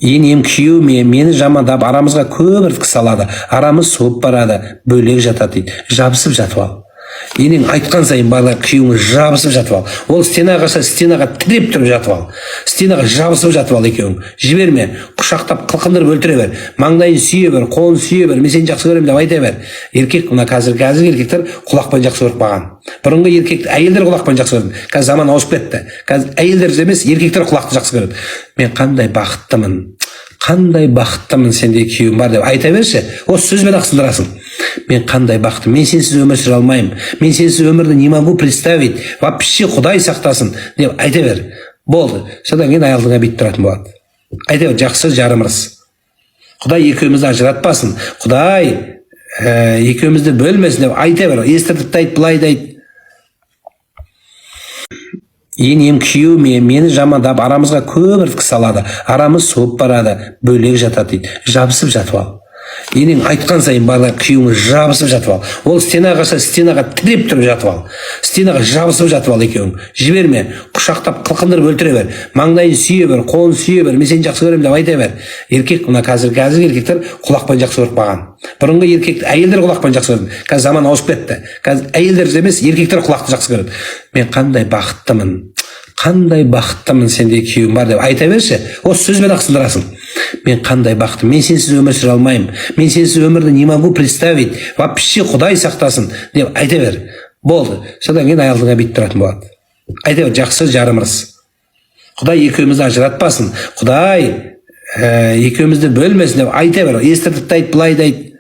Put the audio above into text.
Енем күйеу мені жамандап арамызға көп іріткі салады, арамыз суып барады, бөлек жатады дейді. Жабысып жатып ал. Енең айтқан сайын барлар күйеуіңе жабысып жатып ал. Ол стенаға қашса, стенаға тіреп тұрып жатып ал. Стенаға жабысып жатып ал екеуің. Жіберме, құшақтап қылқындырып өлтіре бер. Маңдайын сүйе бер, қолын сүйе бер, мен сені жақсы көремін деп айта бер. Еркек, мына қазіргі еркектер құлақпен жақсы көріп қалған. Бұрынғы еркек, әйелдер құлақпен жақсы көрді. Қазір заман ауысып кетті. Қазір әйелдер емес, еркектер құлақты жақсы көреді. Мен қандай бақыттымын сендей күйеуім бар деп айта берші. Осы сөзбен ақ сындырасың. Мен қандай бақыттымын, мен сенсіз өмір сүре алмаймын, мен сенсіз өмірді не могу представить, вообще Құдай сақтасын деп айта бер. Болды. Содан кейін аялдыңа бүйтіп тұратын болады. Айта бер, жақсы жарымырыс. Құдай екеумізді ажыратпасын, Құдай екеумізді бөлмесін деп айта бер. Естіртіп айт, былай да айт. Енем күйеу мені жамандап арамызға көп іріткі салады, арамыз суып барады, бөлек жатады дейді. Жабысып жатып ал. Енең айтқан сайын барлар күйеуіңе жабысып жатып ал. Ол стенаға қашса, стенаға тіреп тұрып жатып ал. Стенаға жабысып жатып ал екеуің. Жіберме, құшақтап қылқындырып өлтіре бер. Маңдайын сүйе бер, қолын сүйе бер, мен сені жақсы көремін деп айта бер. Еркек, мына қазіргі еркектер құлақпен жақсы көріп қалған. Бұрынғы еркек, әйелдер құлақпен жақсы көрді. Қазір заман ауысып кетті. Қазір әйелдер емес, еркектер құлақты жақсы көреді. Мен қандай бақыттымын сендей күйеуім бар деп айта берші. Осы сөзбен ақ сындырасың. Мен қандай бақыттымын, мен сенсіз өмір сүре алмаймын, мен сенсіз өмірді не могу представить, вообще Құдай сақтасын деп айта бер. Болды. Содан кейін аялдыңа бүйтіп тұратын болады. Айта бер, жақсы жарымырыс. Құдай екеумізді ажыратпасын, Құдай екеумізді бөлмесін деп айта бер. Естіртіп айт, былай да айт.